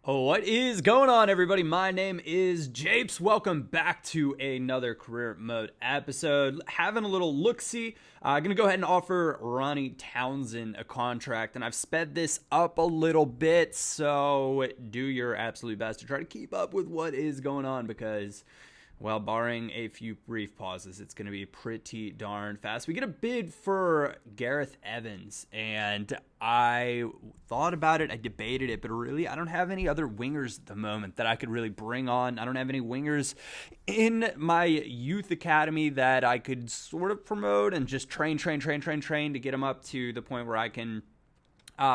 What is going on, everybody? My name is Japes. Welcome back to another career mode episode. Having a little look-see. Gonna go ahead and offer Ronnie Townsend a contract, and I've sped this up a little bit, so do your absolute best to try to keep up with what is going on because, well, barring a few brief pauses, it's going to be pretty darn fast. We get a bid for Gareth Evans, and I thought about it, I debated it, but really I don't have any other wingers at the moment that I could really bring on. I don't have any wingers in my youth academy that I could sort of promote and just train to get them up to the point where I can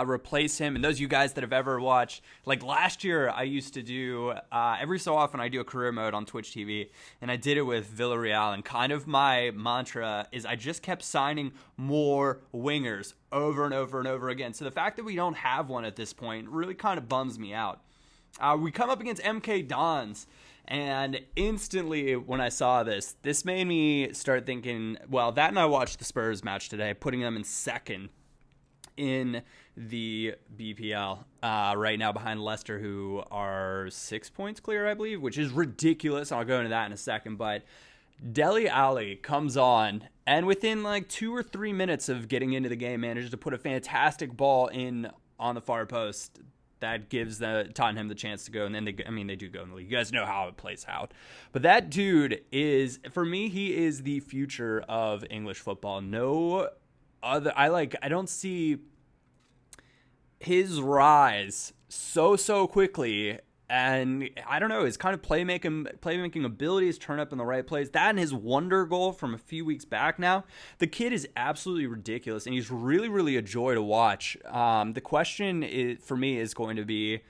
replace him. And those of you guys that have ever watched, like last year, I used to do, every so often I do a career mode on Twitch TV, and I did it with Villarreal, and kind of my mantra is I just kept signing more wingers over and over and over again. So the fact that we don't have one at this point really kind of bums me out. We come up against MK Dons, and instantly when I saw this made me start thinking, well, that and I watched the Spurs match today, putting them in second in the BPL right now behind Leicester, who are 6 points clear, I believe, which is ridiculous. I'll go into that in a second. But Dele Alli comes on, and within like 2 or 3 minutes of getting into the game, manages to put a fantastic ball in on the far post that gives Tottenham the chance to go. And then they do go in the league. You guys know how it plays out. But that dude is, for me, he is the future of English football. I don't see his rise so quickly, and I don't know, his kind of playmaking abilities turn up in the right place. That and his wonder goal from a few weeks back now. The kid is absolutely ridiculous, and he's really a joy to watch. The question for me is going to be,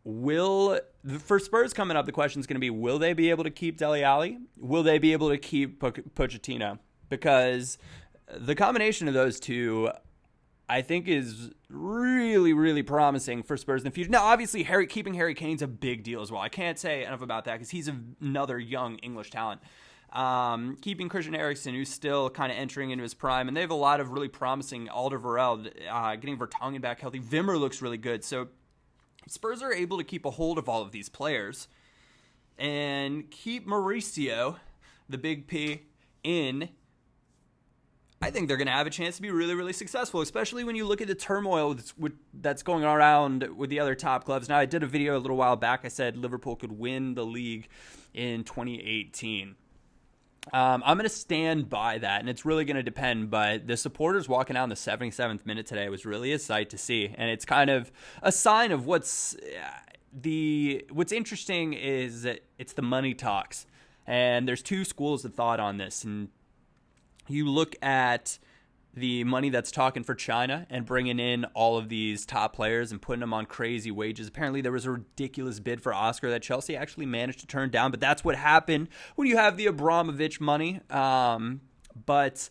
for Spurs coming up, the question is going to be, will they be able to keep Dele Alli? Will they be able to keep Pochettino? Because the combination of those two, I think, is really promising for Spurs in the future. Now, obviously, keeping Harry Kane's a big deal as well. I can't say enough about that because he's another young English talent. Keeping Christian Eriksen, who's still kind of entering into his prime, and they have a lot of really promising Alderweireld, getting Vertonghen back healthy. Wimmer looks really good. So Spurs are able to keep a hold of all of these players and keep Mauricio, the big P, in. I think they're going to have a chance to be really successful, especially when you look at the turmoil that's going around with the other top clubs. Now, I did a video a little while back. I said Liverpool could win the league in 2018. I'm going to stand by that, and it's really going to depend. But the supporters walking out in the 77th minute today was really a sight to see, and it's kind of a sign of what's interesting is that it's the money talks, and there's two schools of thought on this. And you look at the money that's talking for China and bringing in all of these top players and putting them on crazy wages. Apparently there was a ridiculous bid for Oscar that Chelsea actually managed to turn down, but that's what happened when you have the Abramovich money. But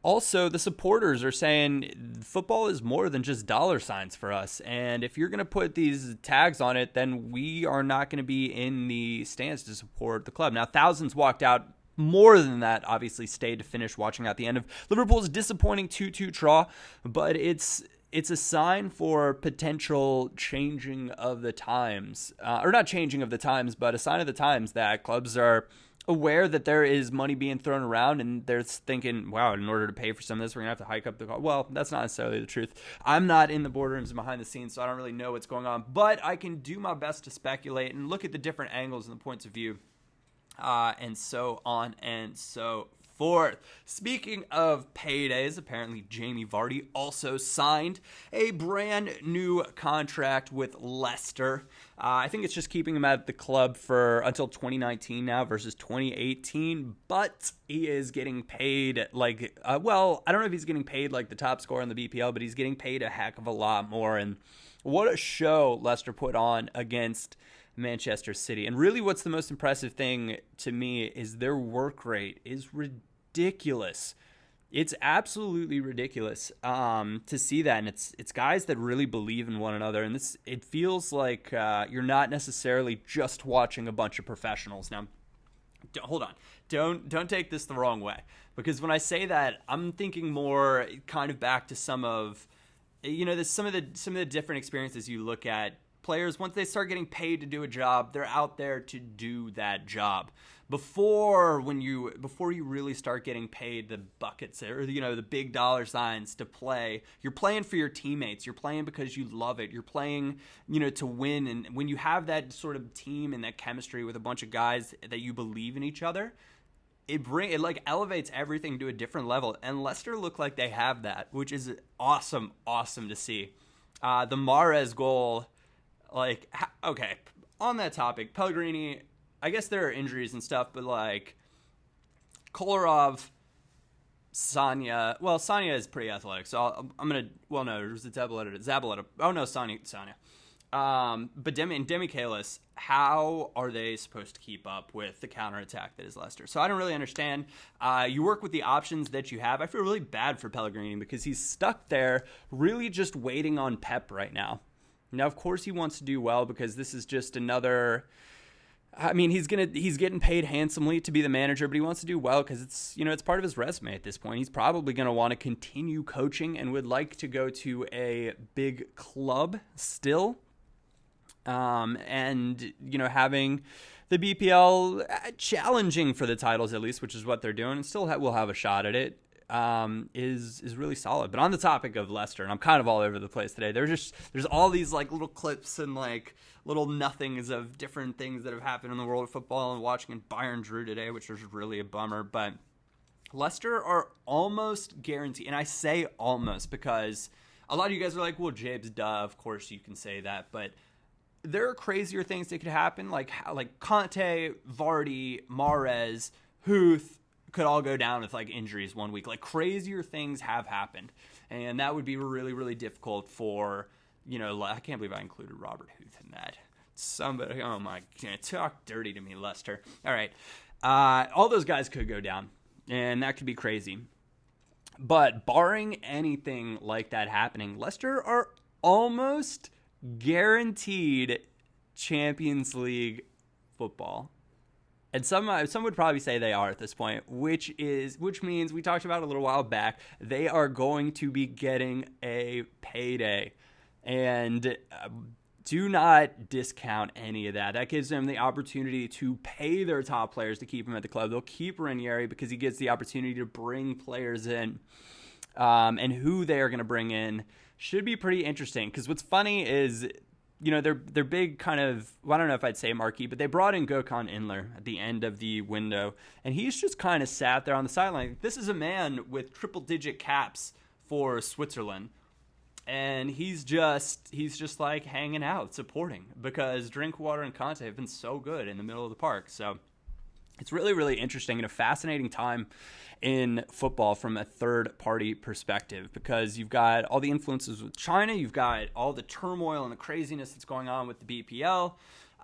also the supporters are saying football is more than just dollar signs for us. And if you're going to put these tags on it, then we are not going to be in the stands to support the club. Now, thousands walked out. More than that, obviously, stayed to finish watching out the end of Liverpool's disappointing 2-2 draw, but it's a sign for potential changing of the times, or not changing of the times, but a sign of the times that clubs are aware that there is money being thrown around, and they're thinking, wow, in order to pay for some of this, we're going to have to hike up the cost. Well, that's not necessarily the truth. I'm not in the boardrooms and behind the scenes, so I don't really know what's going on, but I can do my best to speculate and look at the different angles and the points of view. And so on and so forth. Speaking of paydays, apparently Jamie Vardy also signed a brand new contract with Leicester. I think it's just keeping him at the club for until 2019 now versus 2018, but he is getting paid like, I don't know if he's getting paid like the top scorer in the BPL, but he's getting paid a heck of a lot more. And what a show Leicester put on against Manchester City. And really what's the most impressive thing to me is their work rate is ridiculous. It's absolutely ridiculous to see that. And it's guys that really believe in one another. And it feels like you're not necessarily just watching a bunch of professionals. Now, hold on. Don't take this the wrong way. Because when I say that, I'm thinking more kind of back to some of the different experiences you look at players, once they start getting paid to do a job, they're out there to do that job. Before you really start getting paid the buckets or the big dollar signs to play, you're playing for your teammates. You're playing because you love it. You're playing to win. And when you have that sort of team and that chemistry with a bunch of guys that you believe in each other, it elevates everything to a different level. And Leicester look like they have that, which is awesome to see. The Mahrez goal, okay, on that topic, Pellegrini, I guess there are injuries and stuff, but Kolarov, Sanya. Well, Sanya is pretty athletic, so I'm gonna. Well, no, it was Zabaleta. Oh no, Sanya. But Demichelis, how are they supposed to keep up with the counterattack that is Leicester? So I don't really understand. You work with the options that you have. I feel really bad for Pellegrini because he's stuck there, really just waiting on Pep right now. Now, of course, he wants to do well because this is just another. I mean, he's getting paid handsomely to be the manager, but he wants to do well because it's part of his resume at this point. He's probably going to want to continue coaching and would like to go to a big club still. And having the BPL challenging for the titles at least, which is what they're doing, and still will have a shot at it. Is really solid. But on the topic of Leicester, and I'm kind of all over the place today, there's all these little clips and little nothings of different things that have happened in the world of football, and watching Bayern drew today, which was really a bummer. But Leicester are almost guaranteed, and I say almost because a lot of you guys are like, well, Jabes, duh, of course you can say that, but there are crazier things that could happen, like Conte, Vardy, Mahrez, Huth, could all go down with injuries one week. Crazier things have happened, and that would be really, really difficult for I can't believe I included Robert Huth in that. Somebody, oh my god, talk dirty to me, Leicester. All right, all those guys could go down, and that could be crazy. But barring anything like that happening, Leicester are almost guaranteed Champions League football. And some would probably say they are at this point, which means, we talked about a little while back, they are going to be getting a payday. And do not discount any of that. That gives them the opportunity to pay their top players to keep them at the club. They'll keep Ranieri because he gets the opportunity to bring players in. And who they are going to bring in should be pretty interesting. Because what's funny is, they're big kind of, well, I don't know if I'd say marquee, but they brought in Gökhan Inler at the end of the window, and he's just kind of sat there on the sideline. This is a man with triple-digit caps for Switzerland, and he's just hanging out, supporting, because Drinkwater and Conte have been so good in the middle of the park. So it's really, really interesting and a fascinating time in football from a third-party perspective, because you've got all the influences with China, you've got all the turmoil and the craziness that's going on with the BPL.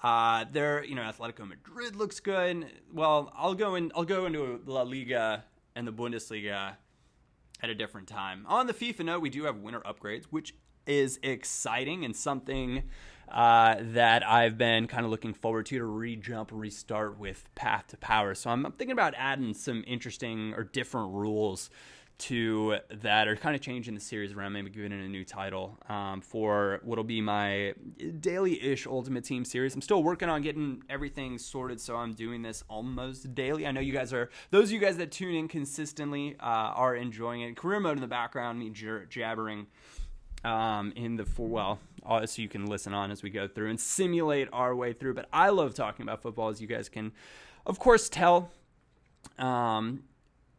Atletico Madrid looks good. Well, I'll go into La Liga and the Bundesliga at a different time. On the FIFA note, we do have winter upgrades, which is exciting and something that I've been kind of looking forward to restart with Path to Power. So I'm thinking about adding some interesting or different rules to that, or kind of changing the series around, maybe giving it a new title for what'll be my daily-ish Ultimate Team series. I'm still working on getting everything sorted, so I'm doing this almost daily. I know you guys those of you guys that tune in consistently are enjoying it. Career mode in the background, me jabbering so you can listen on as we go through and simulate our way through. But I love talking about football, as you guys can, of course, tell.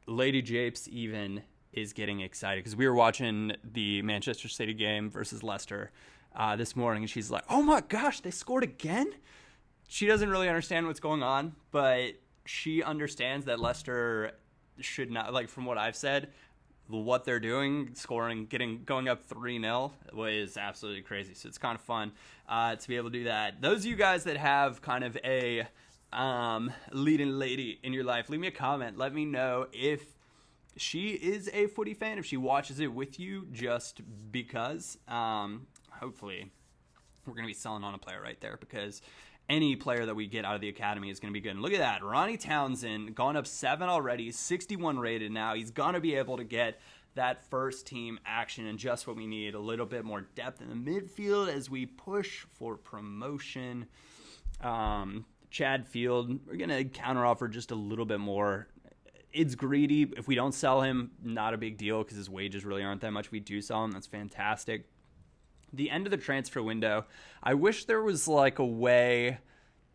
Lady Japes even is getting excited because we were watching the Manchester City game versus Leicester this morning, and she's like, oh my gosh, they scored again? She doesn't really understand what's going on, but she understands that Leicester should not, from what I've said, what they're doing, scoring, going up 3-0 was absolutely crazy. So it's kind of fun to be able to do that. Those of you guys that have kind of a leading lady in your life, leave me a comment. Let me know if she is a footy fan, if she watches it with you just because. Hopefully we're going to be selling on a player right there, because any player that we get out of the academy is going to be good. And look at that. Ronnie Townsend gone up 7 already, 61 rated now. He's going to be able to get that first team action and just what we need. A little bit more depth in the midfield as we push for promotion. Chad Field, we're going to counteroffer just a little bit more. It's greedy. If we don't sell him, not a big deal because his wages really aren't that much. We do sell him. That's fantastic. The end of the transfer window, I wish there was like a way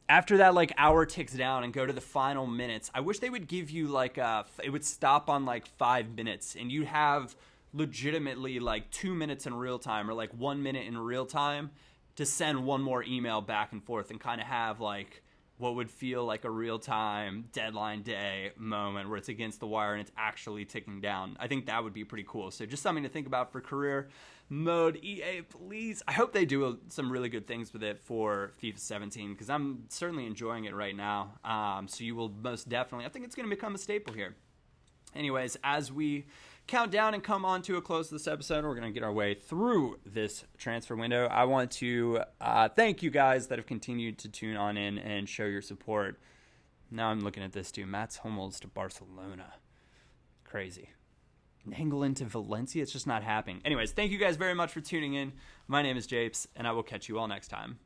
after that like hour ticks down and go to the final minutes. I wish they would give you like it would stop on like 5 minutes and you'd have legitimately like 2 minutes in real time or like 1 minute in real time to send one more email back and forth and kind of have like what would feel like a real-time deadline day moment where it's against the wire and it's actually ticking down. I think that would be pretty cool. So just something to think about for career mode. EA, please. I hope they do some really good things with it for FIFA 17 because I'm certainly enjoying it right now. So you will most definitely, I think it's going to become a staple here. Anyways, as we count down and come on to a close to this episode, we're going to get our way through this transfer window. I want to thank you guys that have continued to tune on in and show your support. Now I'm looking at this too. Mats Hummels to Barcelona. Crazy. Nainggolan to Valencia. It's just not happening. Anyways, thank you guys very much for tuning in. My name is Japes, and I will catch you all next time.